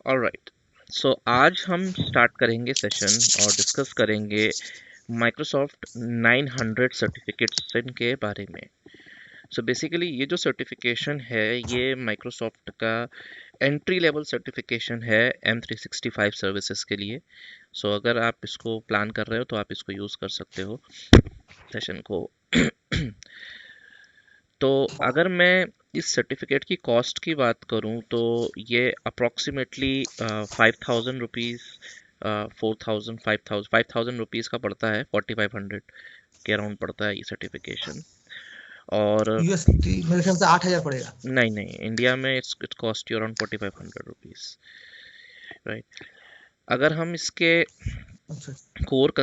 Alright, सो आज हम start करेंगे सेशन और डिस्कस करेंगे माइक्रोसॉफ्ट 900 सर्टिफिकेशन के बारे में। सो बेसिकली ये जो सर्टिफिकेशन है ये माइक्रोसॉफ्ट का एंट्री लेवल सर्टिफिकेशन है M365 सर्विसेज के लिए। सो अगर आप इसको प्लान कर रहे हो तो आप इसको यूज़ कर सकते हो सेशन को। तो अगर मैं इस सर्टिफिकेट की कॉस्ट की बात करूं तो ये अप्रॉक्सीमेटली 5,000 रुपीज़, 4,000, 5,000 रुपीज़ का पड़ता है, 4,500 के अराउंड पड़ता है ये सर्टिफिकेशन। और यूएसडी मेरे ख्याल से 8,000 पड़ेगा। नहीं नहीं, इंडिया में it cost you around 4,500 rupees, right. अगर हम इसके अच्छा। कोर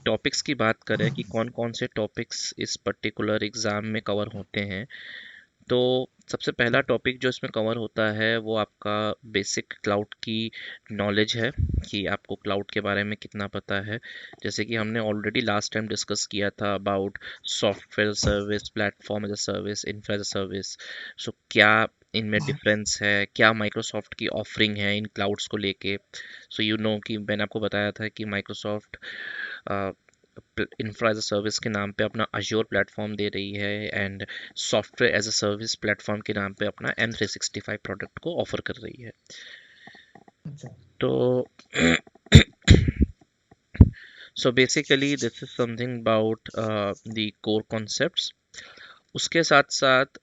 टॉपिक्स की बात करें कि कौन कौन से टॉपिक्स इस पर्टिकुलर एग्ज़ाम में कवर होते हैं, तो सबसे पहला टॉपिक जो इसमें कवर होता है वो आपका बेसिक क्लाउड की नॉलेज है, कि आपको क्लाउड के बारे में कितना पता है। जैसे कि हमने ऑलरेडी लास्ट टाइम डिस्कस किया था about software service, platform as a service, infra as a service. So क्या इनमें डिफरेंस है, क्या माइक्रोसॉफ्ट की ऑफरिंग है इन क्लाउड्स को लेके। सो यू नो कि मैंने आपको बताया था कि Microsoft infra as a service के नाम पे अपना अज्योर प्लेटफॉर्म दे रही है, and software as a service platform के नाम पे अपना M365 प्रोडक्ट को ऑफर कर रही है। अच्छा। तो so basically this is something about the core concepts. उसके साथ साथ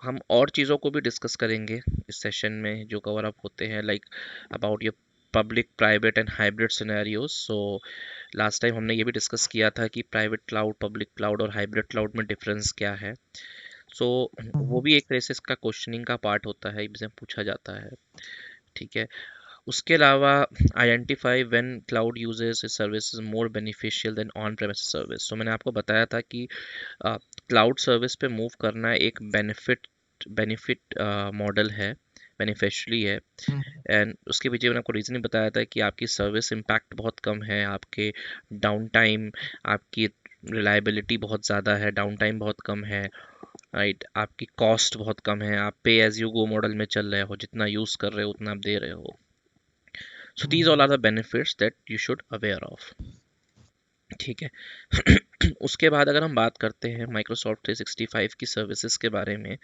हम और चीज़ों को भी डिस्कस करेंगे इस सेशन में जो कवर अप होते हैं, लाइक अबाउट ये public, private and hybrid scenarios. So last time हमने ये भी डिस्कस किया था कि प्राइवेट क्लाउड, पब्लिक क्लाउड और हाइब्रिड क्लाउड में डिफरेंस क्या है। सो वो भी एक तरह से इसका क्वेश्चनिंग का पार्ट होता है, इसमें पूछा जाता है, ठीक है। उसके अलावा identify when cloud uses services more beneficial than on premise service. तो मैंने आपको बताया था कि क्लाउड सर्विस पे मूव करना एक बेनिफिट मॉडल है, बेनिफिशियली है। एंड उसके पीछे मैंने आपको रीज़न ही बताया था कि आपकी सर्विस इम्पैक्ट बहुत कम है, आपके डाउन टाइम, आपकी रिलायबिलिटी बहुत ज़्यादा है, डाउन टाइम बहुत कम है, राइट। आपकी कॉस्ट बहुत कम है, आप पे एज यू गो मॉडल में चल रहे हो, जितना यूज़ कर रहे हो उतना आप दे रहे हो। So these all are the benefits that you should aware of, ठीक है। उसके बाद अगर हम बात करते हैं माइक्रोसॉफ्ट 365 की सर्विसेज के बारे में,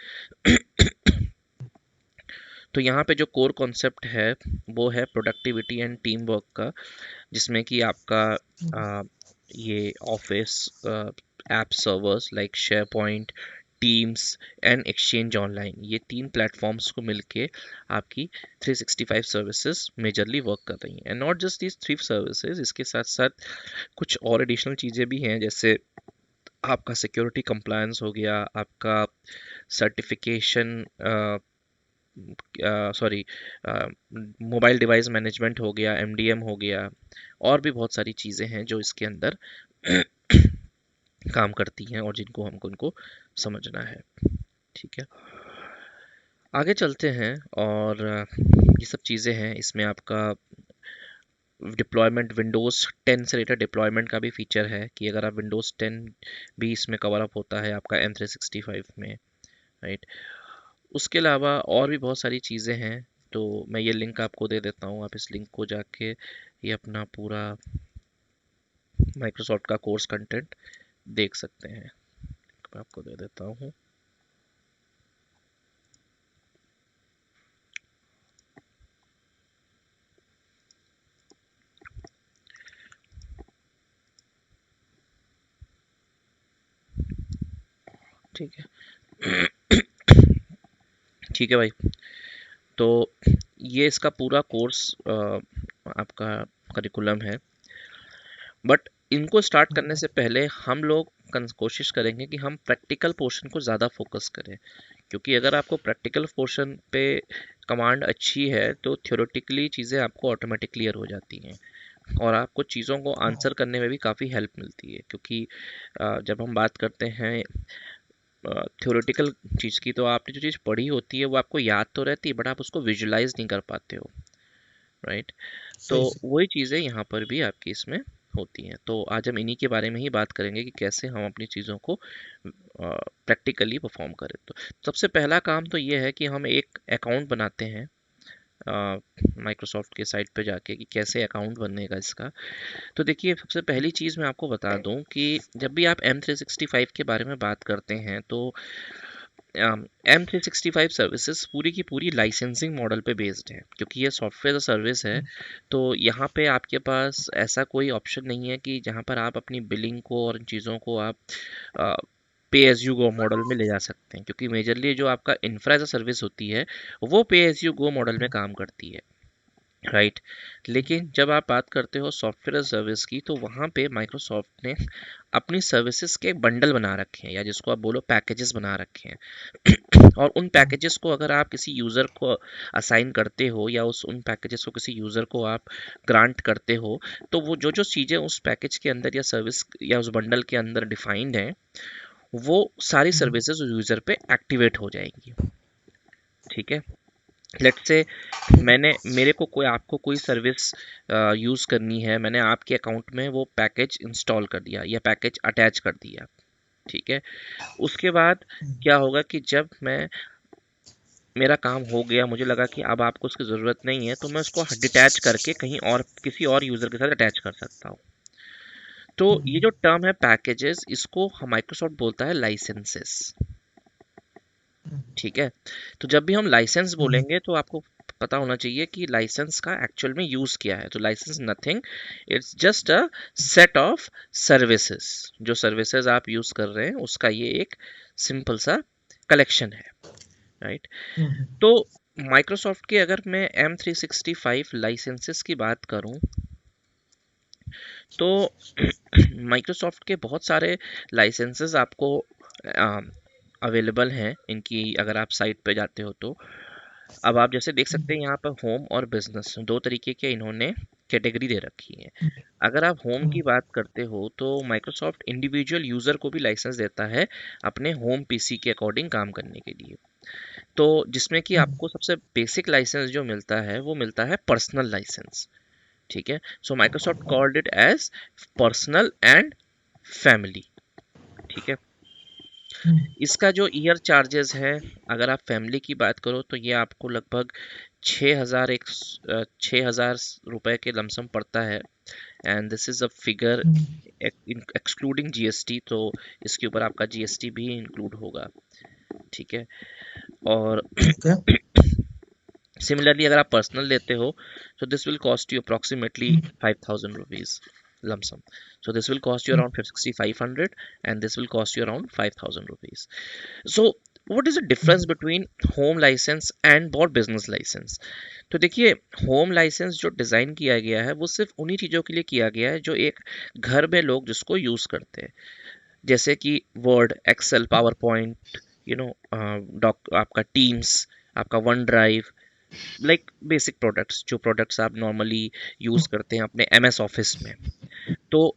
तो यहाँ पे जो कोर कॉन्सेप्ट है वो है प्रोडक्टिविटी एंड टीम वर्क का, जिसमें कि आपका ये office app servers like share point, teams and exchange online, ये तीन प्लेटफॉर्म्स को मिलके आपकी 365 सर्विसेज मेजरली वर्क कर रही हैं। And not just these three services, इसके साथ साथ कुछ और एडिशनल चीज़ें भी हैं, जैसे आपका सिक्योरिटी कंप्लायंस हो गया, आपका certification, sorry, mobile device management हो गया, MDM हो गया, और भी बहुत सारी चीज़ें हैं जो इसके अंदर काम करती हैं और जिनको हमको उनको समझना है, ठीक है। आगे चलते हैं और ये सब चीज़ें हैं, इसमें आपका डिप्लॉयमेंट, विंडोज़ 10 से रिलेटेड डिप्लॉयमेंट का भी फीचर है, कि अगर आप विंडोज़ 10 भी इसमें कवर अप होता है आपका M365 में, राइट। उसके अलावा और भी बहुत सारी चीज़ें हैं, तो मैं ये लिंक आपको दे देता हूँ, आप इस लिंक को जाके ये अपना पूरा माइक्रोसॉफ्ट का कोर्स कंटेंट देख सकते हैं। मैं आपको दे देता हूँ। ठीक है। ठीक है भाई, तो ये इसका पूरा कोर्स आपका करिकुलम है। बट इनको स्टार्ट करने से पहले हम लोग कोशिश करेंगे कि हम प्रैक्टिकल पोर्शन को ज़्यादा फोकस करें, क्योंकि अगर आपको प्रैक्टिकल पोर्शन पे कमांड अच्छी है तो थ्योरेटिकली चीज़ें आपको ऑटोमेटिक क्लियर हो जाती हैं, और आपको चीज़ों को आंसर करने में भी काफ़ी हेल्प मिलती है। क्योंकि जब हम बात करते हैं थ्योरेटिकल चीज़ की, तो आपने जो चीज़ पढ़ी होती है वो आपको याद तो रहती है, बट आप उसको विजुलाइज नहीं कर पाते हो, राइट। तो सही से। वही चीज़ें यहाँ पर भी आपकी इसमें होती हैं। तो आज हम इन्हीं के बारे में ही बात करेंगे कि कैसे हम अपनी चीज़ों को प्रैक्टिकली परफॉर्म करें। तो सबसे पहला काम तो ये है कि हम एक अकाउंट बनाते हैं माइक्रोसॉफ्ट के साइट पे जाके कि कैसे अकाउंट बनेगा इसका। तो देखिए, सबसे पहली चीज़ मैं आपको बता दूं कि जब भी आप M365 के बारे में बात करते हैं तो M365 सर्विसेज पूरी की पूरी लाइसेंसिंग मॉडल पे बेस्ड है, क्योंकि ये सॉफ्टवेयर सर्विस है। तो यहाँ पे आपके पास ऐसा कोई ऑप्शन नहीं है कि जहाँ पर आप अपनी बिलिंग को और इन चीज़ों को आप पे एज यू गो मॉडल में ले जा सकते हैं, क्योंकि मेजरली जो आपका इंफ्रा एज अ सर्विस होती है वो पे एज यू गो मॉडल में काम करती है, राइट। लेकिन जब आप बात करते हो सॉफ्टवेयर सर्विस की, तो वहाँ पे माइक्रोसॉफ्ट ने अपनी सर्विसेज के बंडल बना रखे हैं, या जिसको आप बोलो पैकेजेस बना रखे हैं। और उन पैकेजेस को अगर आप किसी यूज़र को असाइन करते हो, या उन पैकेजेस को किसी यूज़र को आप ग्रांट करते हो, तो वो जो जो चीज़ें उस पैकेज के अंदर या सर्विस या उस बंडल के अंदर डिफाइंड हैं, वो सारी सर्विसेज यूज़र पे एक्टिवेट हो जाएंगी। ठीक है। लेट्स से मैंने मेरे को कोई आपको कोई सर्विस यूज़ करनी है, मैंने आपके अकाउंट में वो पैकेज इंस्टॉल कर दिया या पैकेज अटैच कर दिया। ठीक है। उसके बाद क्या होगा कि जब मैं मेरा काम हो गया, मुझे लगा कि अब आपको उसकी ज़रूरत नहीं है, तो मैं उसको डिटैच करके कहीं और किसी और यूज़र के साथ अटैच कर सकता हूँ। तो ये जो टर्म है पैकेजेस, इसको माइक्रोसॉफ्ट बोलता है लाइसेंसेस। ठीक है। तो जब भी हम लाइसेंस बोलेंगे तो आपको पता होना चाहिए कि लाइसेंस का एक्चुअल में यूज़ क्या है। तो license nothing, it's just a set of services. जो सर्विसेज आप यूज़ कर रहे हैं उसका ये एक सिंपल सा कलेक्शन है, राइट। तो माइक्रोसॉफ्ट के अगर मैं M365 लाइसेंसेस की बात करूं, तो माइक्रोसॉफ्ट के बहुत सारे लाइसेंसेस आपको अवेलेबल हैं इनकी, अगर आप साइट पे जाते हो तो। अब आप जैसे देख सकते हैं यहाँ पर होम और बिजनेस दो तरीके के इन्होंने कैटेगरी दे रखी है। अगर आप होम की बात करते हो तो माइक्रोसॉफ्ट इंडिविजुअल यूज़र को भी लाइसेंस देता है अपने होम पीसी के अकॉर्डिंग काम करने के लिए। तो जिसमें कि आपको सबसे बेसिक लाइसेंस जो मिलता है वो मिलता है पर्सनल लाइसेंस। ठीक है। So Microsoft called it as personal and family. ठीक है। इसका जो ईयर चार्जेस है, अगर आप फैमिली की बात करो तो ये आपको लगभग 6,000 रुपए के लमसम पड़ता है। And this is a figure excluding GST, तो इसके ऊपर आपका जीएसटी भी इंक्लूड होगा। ठीक है। और सिमिलरली अगर आप पर्सनल लेते हो, so this will cost you approximately 5,000 rupees lump sum. So this will cost you around 6,500 and this will cost you around 5,000 rupees. So what is the difference between home license and और business license? तो देखिए, home licence जो design किया गया है वो सिर्फ उन्हीं चीज़ों के लिए किया गया है जो एक घर में लोग जिसको यूज़ करते हैं, जैसे कि Word, Excel, PowerPoint, you know, doc, आपका टीम्स, आपका OneDrive, like basic products, जो प्रोडक्ट्स आप नॉर्मली यूज़ करते हैं अपने एम एस ऑफिस में। तो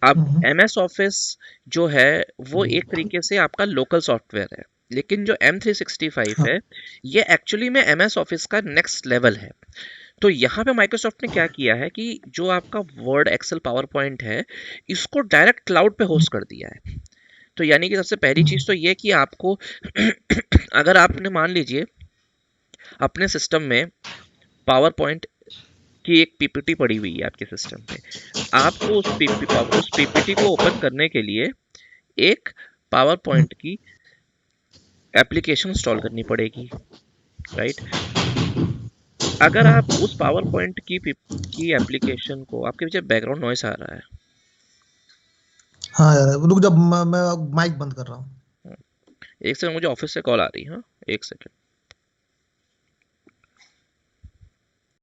अब एम एस ऑफिस जो है वो एक तरीके से आपका लोकल सॉफ्टवेयर है, लेकिन जो M365 है ये एक्चुअली में एम एस ऑफिस का नेक्स्ट लेवल है। तो यहाँ पे माइक्रोसॉफ्ट ने क्या किया है कि जो आपका वर्ड, एक्सेल, पावर पॉइंट है, इसको डायरेक्ट क्लाउड पे होस्ट कर दिया है। तो यानी कि सबसे पहली चीज़ तो ये कि आपको अगर आपने मान लीजिए अपने सिस्टम में पावर पॉइंट की एक पीपीटी पड़ी हुई है आपके सिस्टम पे, आपको उस पीपीटी को ओपन करने के लिए एक पावर पॉइंट की एप्लीकेशन इंस्टॉल करनी पड़ेगी, राइट। अगर आप उस पावर पॉइंट की एप्लीकेशन को, आपके पीछे बैकग्राउंड नॉइस आ रहा है। हाँ यार, रुक, जब मैं माइक बंद कर रहा हूँ। एक सेकंड, मुझे ऑफिस से कॉल आ रही है। हाँ, एक सेकंड।